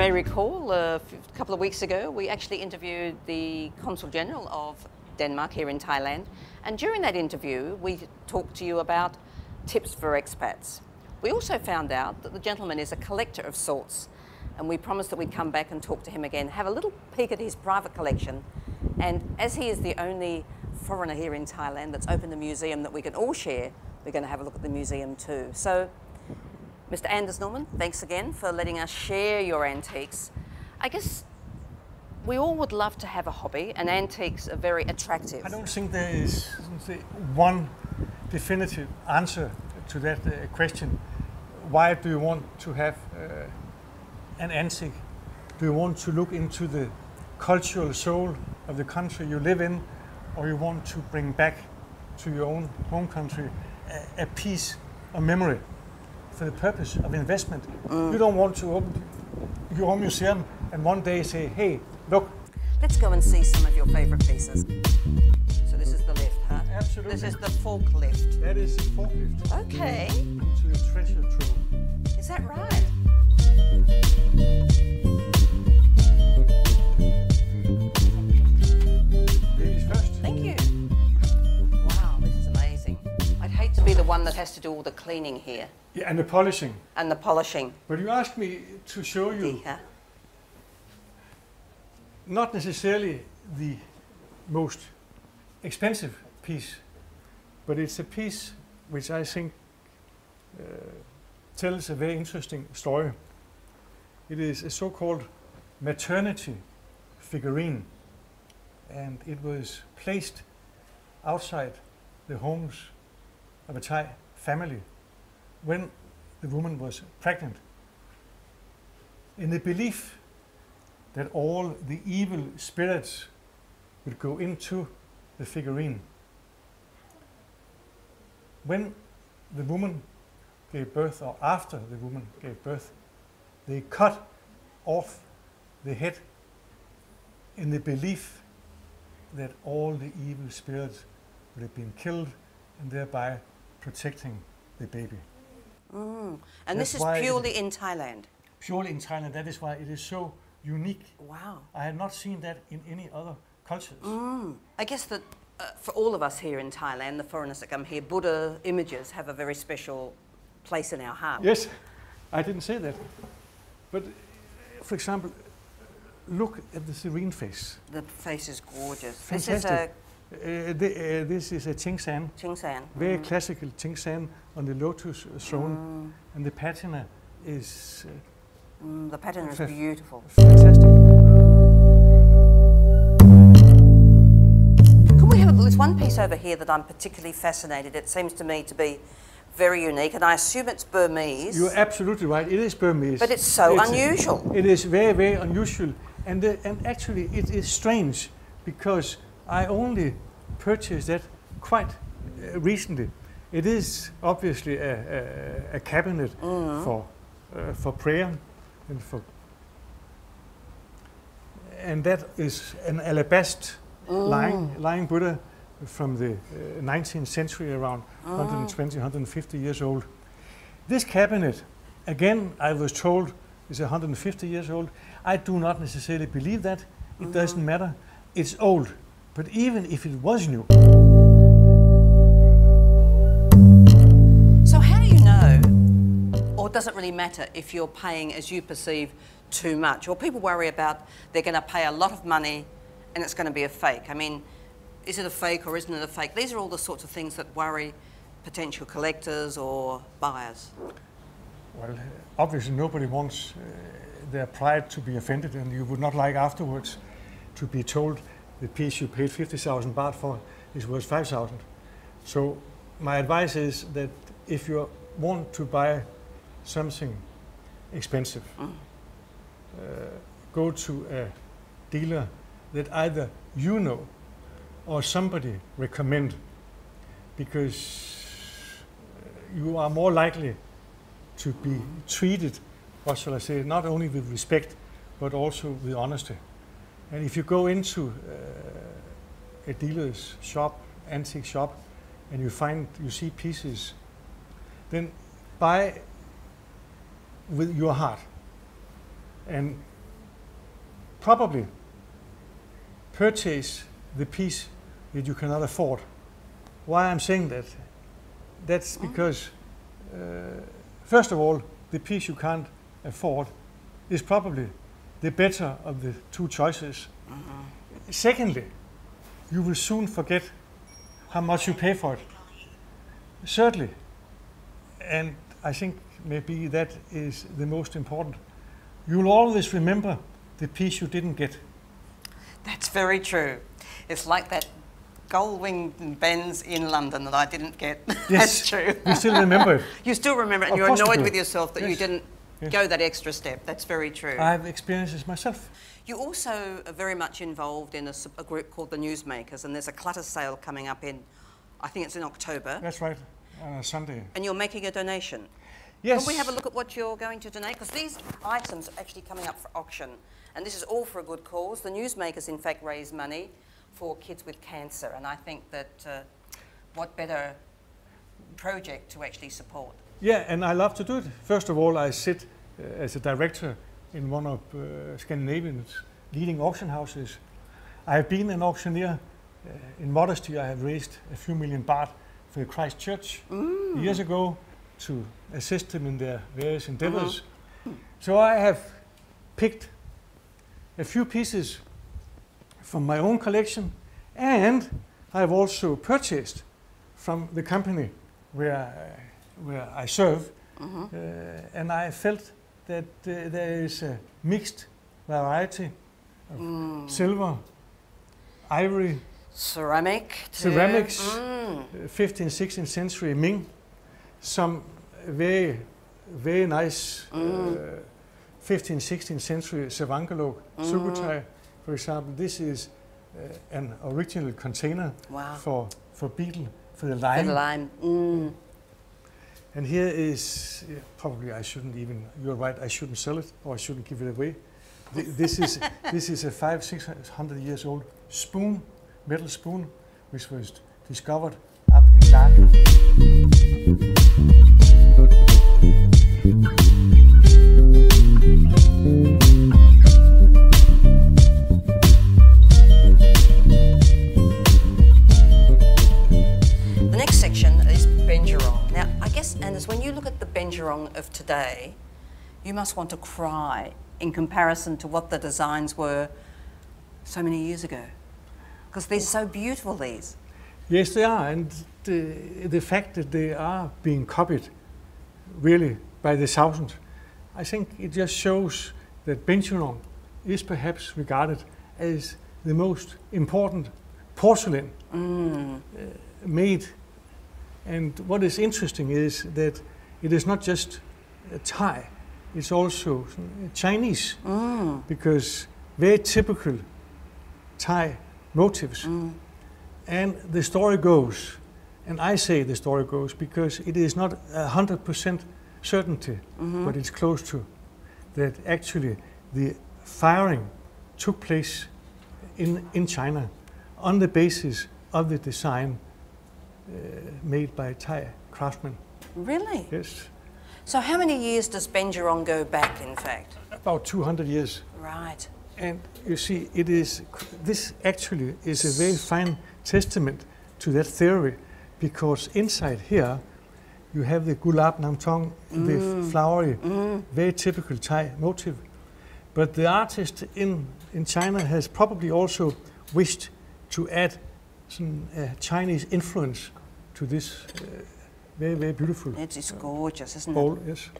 may recall a couple of weeks ago we actually interviewed the Consul General of Denmark here in Thailand, and during that interview we talked to you about tips for expats. We also found out that the gentleman is a collector of sorts, and we promised that we'd come back and talk to him again, have a little peek at his private collection, and as he is the only foreigner here in Thailand that's opened a museum that we can all share, we're going to have a look at the museum too. So, Mr. Anders Norman, thanks again for letting us share your antiques. I guess we all would love to have a hobby, and antiques are very attractive. I don't think there is one definitive answer to that question. Why do you want to have an antique? Do you want to look into the cultural soul of the country you live in, or you want to bring back to your own home country a piece of memory for the purpose of investment? You don't want to open your own museum and one day say, hey, look. Let's go and see some of your favorite pieces. So this is the lift, huh? Absolutely. This is the forklift. That is the forklift. Okay. To the treasure trove. Is that right? Ladies first. Thank you. Wow, this is amazing. I'd hate to be the one that has to do all the cleaning here. Yeah, and the polishing. And the polishing. But you asked me to show you Yeah. not necessarily the most expensive piece, but it's a piece which I think tells a very interesting story. It is a so-called maternity figurine, and it was placed outside the homes of a Thai family when the woman was pregnant, in the belief that all the evil spirits would go into the figurine. When the woman gave birth, or after the woman gave birth, they cut off the head in the belief that all the evil spirits would have been killed, and thereby protecting the baby. And this is purely in Thailand? Purely in Thailand. That is why it is so unique. Wow. I have not seen that in any other cultures. I guess that for all of us here in Thailand, the foreigners that come here, Buddha images have a very special place in our heart. Yes, I didn't say that. But for example, look at the serene face. The face is gorgeous. Fantastic. This is a Ching San. Ching San. Very classical Ching San on the lotus throne. And the patina is the pattern is beautiful. Fantastic. Can we have a look? There's one piece over here that I'm particularly fascinated. It seems to me to be very unique, and I assume it's Burmese. You're absolutely right. It is Burmese. But it's so unusual. It is very, very unusual. And actually it is strange, because I only purchased that quite recently. It is obviously a cabinet for prayer, and that is an alabaster lying Buddha from the 19th century, around 120, 150 years old. This cabinet, again, I was told is 150 years old. I do not necessarily believe that. It doesn't matter. It's old. But even if it was new. So how do you know, or does it really matter if you're paying, as you perceive, too much? Or people worry about they're going to pay a lot of money and it's going to be a fake. I mean, is it a fake or isn't it a fake? These are all the sorts of things that worry potential collectors or buyers. Well, obviously nobody wants their pride to be offended, and you would not like afterwards to be told the piece you paid 50,000 baht for is worth 5,000. So my advice is that if you want to buy something expensive, go to a dealer that either you know or somebody recommend, because you are more likely to be treated, what shall I say, not only with respect, but also with honesty. And if you go into a dealer's shop, antique shop, and you see pieces, then buy with your heart. And probably purchase the piece that you cannot afford. Why I'm saying that? That's because, first of all, the piece you can't afford is probably the better of the two choices. Secondly, you will soon forget how much you pay for it. Thirdly, and I think maybe that is the most important, you'll always remember the piece you didn't get. That's very true. It's like that gold-winged Benz in London that I didn't get. Yes, That's true. you still remember it. You still remember it, and Of you're course you annoyed do. with yourself that you Yes. didn't Yes. go that extra step. That's very true. I have experienced this myself. You also are very much involved in a group called the Newsmakers, and there's a clutter sale coming up in, I think it's in October, That's right, on a Sunday. and you're making a donation. Yes. Can we have a look at what you're going to donate? Because these items are actually coming up for auction, and this is all for a good cause. The Newsmakers, in fact, raise money for kids with cancer, and I think that what better project to actually support? Yeah, and I love to do it. First of all, I sit as a director in one of Scandinavia's leading auction houses. I have been an auctioneer. In modesty, I have raised a few million baht for the Christ Church years ago to assist them in their various endeavors. So I have picked a few pieces from my own collection, and I have also purchased from the company where I serve, and I felt that there is a mixed variety of silver, ivory, ceramics, 15th, 16th century Ming, some very, very nice 15th, 16th century Savangalok Sukhothai, for example. This is an original container for beetle, for the lime. For the lime. And here is, probably I shouldn't even, you're right, I shouldn't sell it, or I shouldn't give it away. This is a 500-600 years old spoon, metal spoon, which was discovered up in Dhaka. The next section is Benjerong. Now, I guess, Anders, when you look at the Benjerong of today, you must want to cry in comparison to what the designs were so many years ago. Because they're so beautiful, these. Yes, they are, and the fact that they are being copied really by the thousands, I think it just shows that Benjerong is perhaps regarded as the most important porcelain made. And what is interesting is that it is not just Thai, it's also Chinese, because very typical Thai motifs. And the story goes, and I say the story goes because it is not 100% certainty, but it's close to, that actually the firing took place in China on the basis of the design made by Thai craftsmen. Really? Yes. So how many years does Benjerong go back, in fact? About 200 years. Right. And you see, this actually is a very fine testament to that theory, because inside here you have the gulab namtong, the flowery, very typical Thai motif. But the artist in China has probably also wished to add some Chinese influence to this very, very beautiful It's gorgeous, isn't bowl. it? Yes.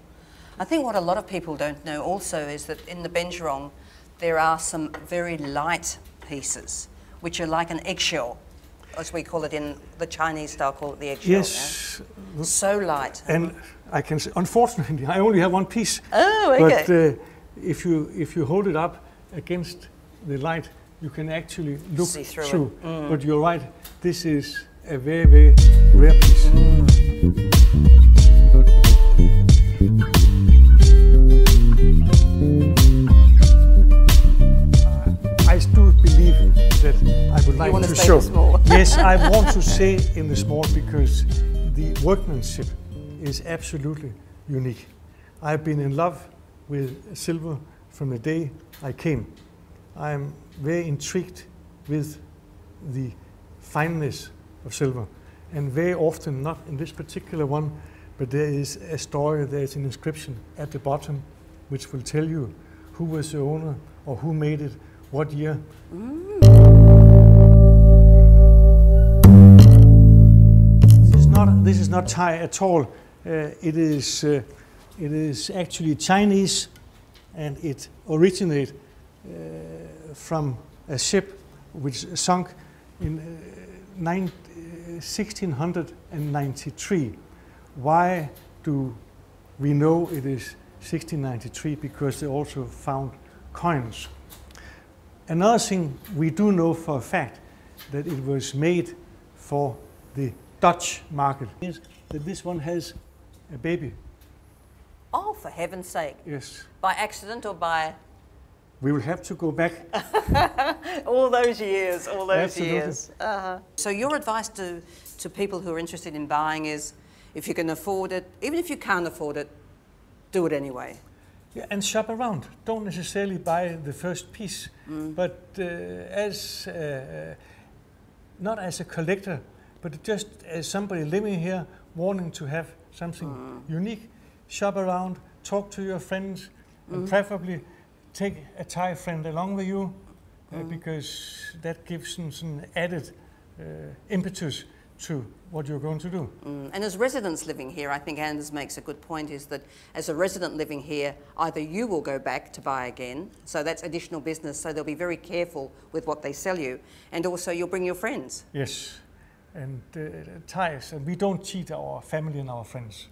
I think what a lot of people don't know also is that in the Benjerong there are some very light pieces, which are like an eggshell, as we call it in the Chinese style, call it the eggshell. Yes. Yeah? So light. And I can say, unfortunately, I only have one piece. Oh, okay. But if you hold it up against the light, you can actually look See through it. But you're right, this is a very, very rare piece. I do believe that I would like want to to stay show. in the small. Yes, I want to say in the small because the workmanship is absolutely unique. I've been in love with silver from the day I came. I'm very intrigued with the fineness of silver. And very often, not in this particular one, but there is a story, there is an inscription at the bottom which will tell you who was the owner or who made it, what year. This is not Thai at all. It is actually Chinese, and it originates from a ship which sunk in 1693. Why do we know it is 1693? Because they also found coins. Another thing we do know for a fact that it was made for the Dutch market is that this one has a baby. Oh, for heaven's sake. Yes. By accident or by? We will have to go back. All those years, all those Absolutely. years. So your advice to people who are interested in buying is, if you can afford it, even if you can't afford it, do it anyway. Yeah, and shop around. Don't necessarily buy the first piece, but not as a collector, but just as somebody living here wanting to have something unique. Shop around, talk to your friends, and preferably take a Thai friend along with you, because that gives them some added impetus to what you're going to do. And as residents living here, I think Anders makes a good point, is that as a resident living here, either you will go back to buy again, so that's additional business, so they'll be very careful with what they sell you, and also you'll bring your friends. Yes, and Thais, and we don't cheat our family and our friends.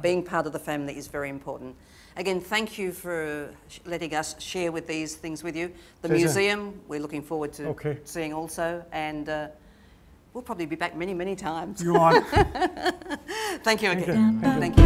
Being part of the family is very important. Again, thank you for letting us share with these things with you. The Pleasure. museum, we're looking forward to seeing also, and we'll probably be back many, many times. You are. Thank you Thank again. you. Thank you.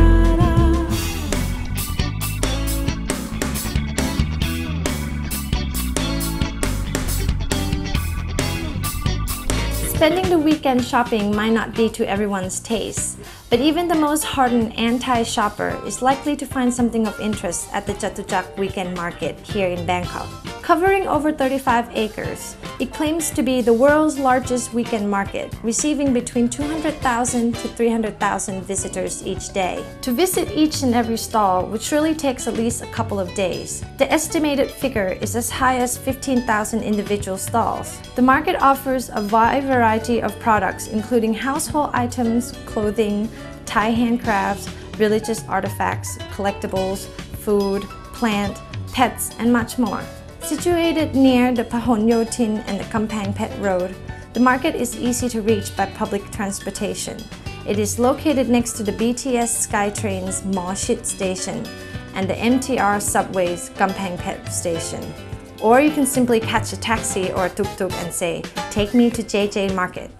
Spending the weekend shopping might not be to everyone's taste, but even the most hardened anti-shopper is likely to find something of interest at the Chatuchak Weekend Market here in Bangkok. Covering over 35 acres, it claims to be the world's largest weekend market, receiving between 200,000 to 300,000 visitors each day. To visit each and every stall would surely take at least a couple of days. The estimated figure is as high as 15,000 individual stalls. The market offers a wide variety of products, including household items, clothing, Thai handcrafts, religious artifacts, collectibles, food, plant, pets, and much more. Situated near the Pahon Yotin and the Kampang Pet Road, the market is easy to reach by public transportation. It is located next to the BTS SkyTrain's Moshit station and the MTR subway's Kampang Pet station. Or you can simply catch a taxi or a tuk-tuk and say, "Take me to JJ Market."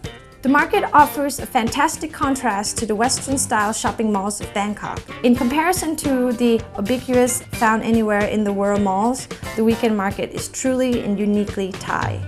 The market offers a fantastic contrast to the Western-style shopping malls of Bangkok. In comparison to the ubiquitous found anywhere in the world malls, the weekend market is truly and uniquely Thai.